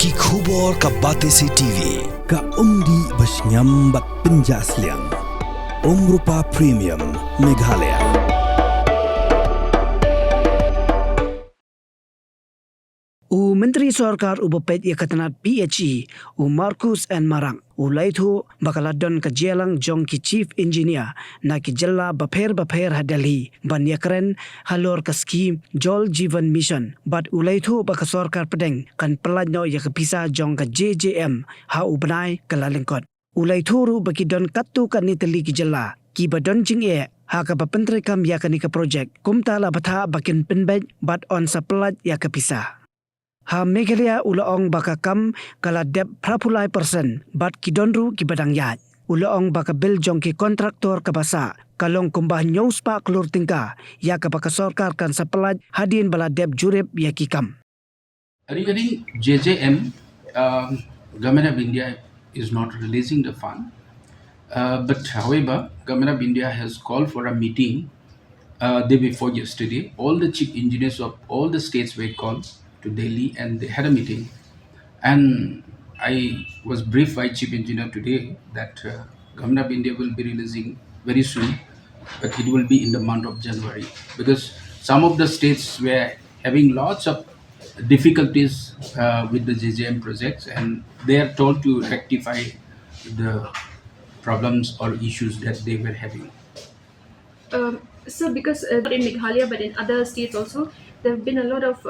Ki khubor ka Batesi TV ka umdi basnyam bak penjasliang Rupa Premium Meghalaya. Menteri Sorkar Ubopet Yakatanat PHE Marcus and Marang Laithu Bakaladon Kajelang Jong ki Chief Engineer na ki Jalla Baper Hadali Ban Yakren Halor ka scheme Jol Jivan Mission but Laithu Baka Sorkar Pedeng kan Pelajno Yak Pisa Jong ka JJM ha Ubnai Kyllalyngkot Laithu baki don katu kan nitali ki Jalla ki badon jing ha ka bapentri kam yakani ka project kumtala batha bakin penbej but on supply yak Pisa. Ha Meghalaya ulaong baka kam kala dep prapulai persen bat kidonru ki badang yat. Ulaong baka bil jong ki kontraktor kabasa kalong kumbah nyaus pa klur tingka ya ka baka sorkar kan sapelat hadin bala dep jurip ya ki kam. Regarding JJM, Government of India is not releasing the fund. But however, Government of India has called for a meeting day before yesterday. All the chief engineers of all the states were called to Delhi and they had a meeting. And I was briefed by chief engineer today that Government of India will be releasing very soon, but it will be in the month of January because some of the states were having lots of difficulties with the JJM projects and they are told to rectify the problems or issues that they were having. So because not in Meghalaya but in other states also, there have been a lot of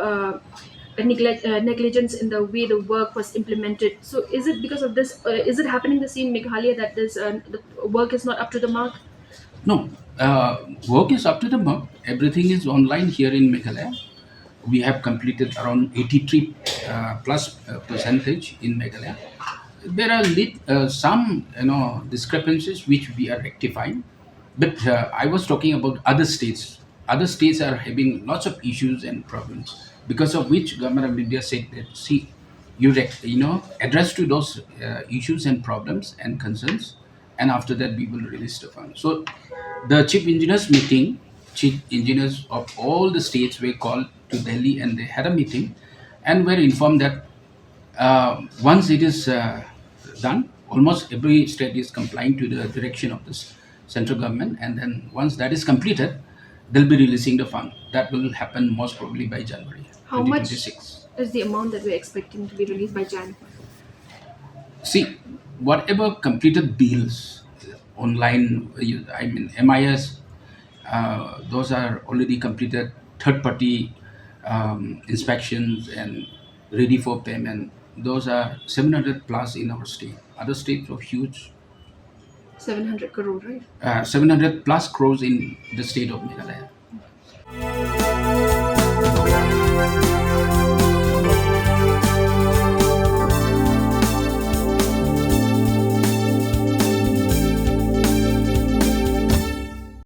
negligence in the way the work was implemented. So is it because of this? Is it happening the same in Meghalaya that the work is not up to the mark? No, work is up to the mark. Everything is online here in Meghalaya. We have completed around 83 plus percentage in Meghalaya. There are some discrepancies which we are rectifying, but I was talking about other states. Other states are having lots of issues and problems because of which Government of India said that see, address to those issues and problems and concerns, and after that we will release the fund. So the chief engineers of all the states were called to Delhi and they had a meeting and were informed that once it is done, almost every state is complying to the direction of this central government, and then once that is completed, they'll be releasing the fund. That will happen most probably by January How much 2026. is the amount that we're expecting to be released by Jan? See, whatever completed deals online, I mean MIS, those are already completed. Third party inspections and ready for payment. Those are 700 plus in our state. Other states are huge. 700 crore, right? 700 plus crores in the state of Meghalaya.